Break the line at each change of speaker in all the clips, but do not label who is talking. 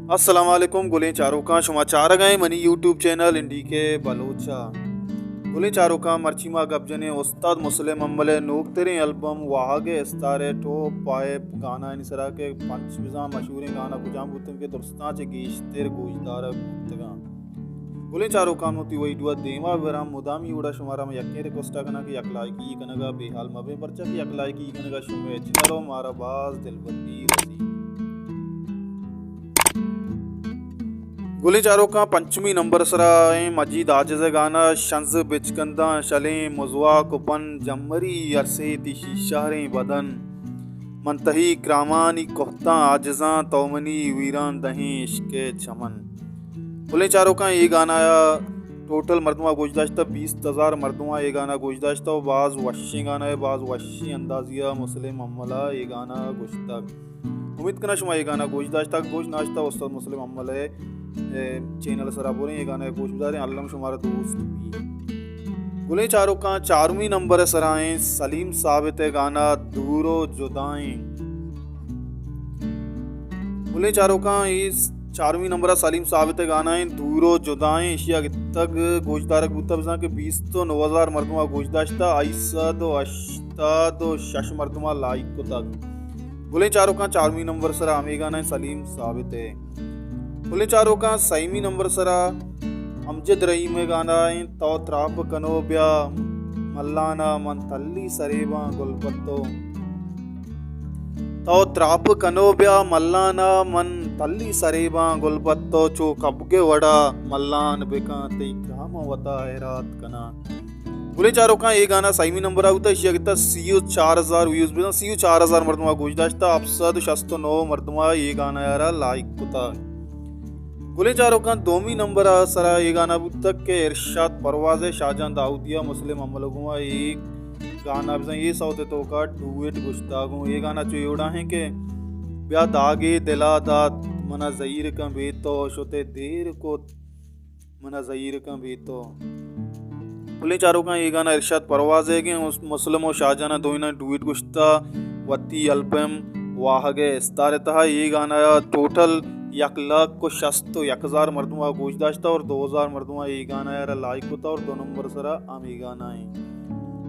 अस्सलाम वालेकुम गुलें चारों का समाचार गए मनी यूट्यूब चैनल इंडी के बलोचा गुलें चारों का मर्चिमा गबजने उस्ताद मुस्लिम अम्मले नोक तेरे एल्बम वाहगे इस्तारे टॉप पाए गाना इनसरा के पंच बिजा मशहूर गाना कुजाम बुतम के दुरस्ता चे गीश तेरे गोजदार बुतगा गुलें चारों का मोती वही दुआ देवा वराम मुदामी उड़ा शुमारा में यक्के रिक्वेस्ट कना कि यकलाई की कनगा बेहाल मबे परचा कि यकलाई की कनगा शुमे चिनरो मारा बाज दिलबती रसी गुली चारों का पंचमी नंबर सराय मजीद आजज गाना शंज बिचकंदा शलें मुजवा कुपन जमरी अरसे तिशी शहरें बदन मंतही क्रामानी कोहता आजजा तोमनी वीरान दहें इश्के चमन गुली चारों का ये गाना आया टोटल मरदमा गोशदाश्ता 20,000 मरदमा ये गाना गोशदाश्ता और बाज़ वशी गाना है बाज़ वशी अंदाजिया मुस्लिम अम्मला ये गाना गोश्तक उम्मीद करना शुमा ये गाना गोशदाश्ता गोश नाश्ता उस्ताद मुस्लिम अम्मल है चैनल सरा बोले ये गाना गोश गुजारे अल्लाह शुमारा दोस्त भी गुले चारों का 4वीं नंबर सराएं सलीम साबित गाना दूरो जुदाएं गुले चारों का इस 4वीं नंबर सलीम साबित गाना है दूरो जुदाएं एशिया तक गोशदारक बुतबजा के 20 तो 9,000 मरदमा गोशदाश्ता आइसा दो अश्ता दो शश मरदमा लाइक को तक गुले चारों का 4वीं नंबर सरा हमें गाना है सलीम साबित है गुले चारों का 6वीं नंबर सरा अमजद रही में गाना है तो त्राप कनोब्या मल्लाना मन तल्ली सरेबा गुलपत्तो तो त्राप कनोब्या मल्लाना मन तल्ली सरेबा गुलपत्तो चो कबगे वड़ा मल्लान बेका ते ग्राम वता है रात कना गुले चारों का ये गाना 6वीं नंबर आउता है शिया सीयू 4,000 व्यूज बिना सीयू 4,000 मरदमा गोशदाश्ता अफसद शस्तो 9 मरदमा ये गाना यारा लाइक कुता गुले चारों का 2वीं नंबर सरा ये गाना तक के इरशाद परवाज़ शाहजहां दाऊदिया मुस्लिम अमलगुआ एक गाना ये सौते तो का डुएट गुश्तागो ये गाना जो एवड़ा है कि ब्या दागे दिला दात मना ज़हीर का बेतो शोते देर को मना ज़हीर का बेतो गुले चारों का ये गाना इरशाद परवाज़ है कि मुस्लिम और शाहजहां दोइना डुएट गुश्ता वती एल्बम वाहगे इस्तारे तहा ये गाना टोटल 1,00,000 को शस्तो 1,000 मरदमा गोशदाश्ता और 2,000 मरदमा ये गाना यार लाइक होता और 2 नंबर सरा आमी गाना है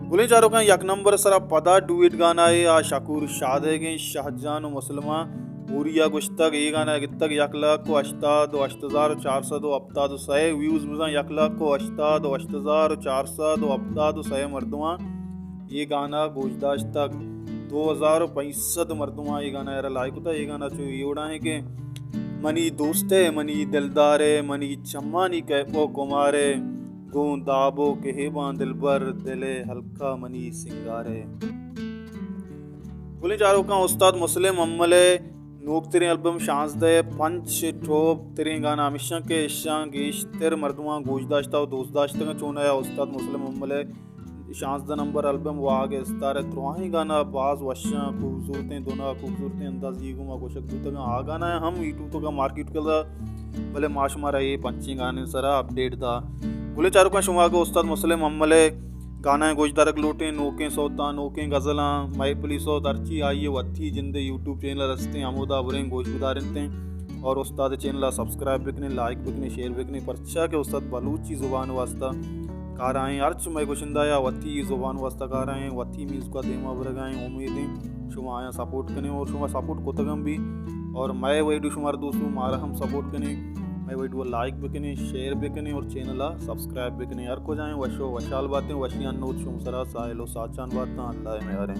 गुले चारों का 1 नंबर सरा पदा डुएट गाना है आ शकूर शाद है कि शाहजहां मुसलमा उरिया गुश्तक ये गाना तक 1,00,000 को 8,000 अपता दो 100 व्यूज बुझा 1,00,000 को 8,000 अपता दो 100 मरदमा ये गाना गोशदाश्त तक 2,065 मरदमा ये गाना यार लाइक होता ये गाना जो ये उड़ा है कि मनी दोस्ते मनी दिलदारे मनी चम्मानी कैपो कुमारे गूं दाबो के हेबा दिलबर दिले हल्का मनी सिंगारे गुले चारों का उस्ताद मुस्लिम अम्मले नोक तेरे एल्बम शांस दे पंच ठोप तेरे गाना हमेशा के इशां गेश तेरे मर्दमा गोशदाश्ता और दोस्तदाश्ता का चोना है उस्ताद मुस्लिम अम्मले शांस द नंबर एल्बम वागे स्तारे त्रुआही गाना बाज वशा खूबसूरतें दोना खूबसूरतें अंदाज ये गुमा कोशक दूतगा आ गाना है हम यूट्यूब तो का मार्केट के भले माश मारा ये पंची गाने सरा अपडेट था गुले चारों का शुमा को उस्ताद मुस्लिम अम्मले गाना है गोशदारक लोटे नोके सोता नोके गजला माई पुलिसो दर्ची आइए वत्थी जिंदे यूट्यूब चैनल रस्ते आमोदा बुरें गोश गुदारते और उस्ताद चैनल सब्सक्राइब बिकने लाइक बिकने शेयर बिकने परचा के उस्ताद बलूची जुबान वास्ता कार आए अर्च मैं कुशिंदा या वत्थी जुबान वास्ता कार आए वत्थी मीज़ का देमा बरगाएँ उम्मीदें शुमा आया सपोर्ट करें और शुमा सपोर्ट को तगम भी और मैं वही शुमार दोस्तों मारा हम सपोर्ट करें मैं वीडियो लाइक भी करें शेयर भी करें और चैनल सब्सक्राइब भी करें हर को जाएँ वशो वशाल बातें वशियान नोट शुम सरा साहिलो साचान बातें अल्लाह में हरें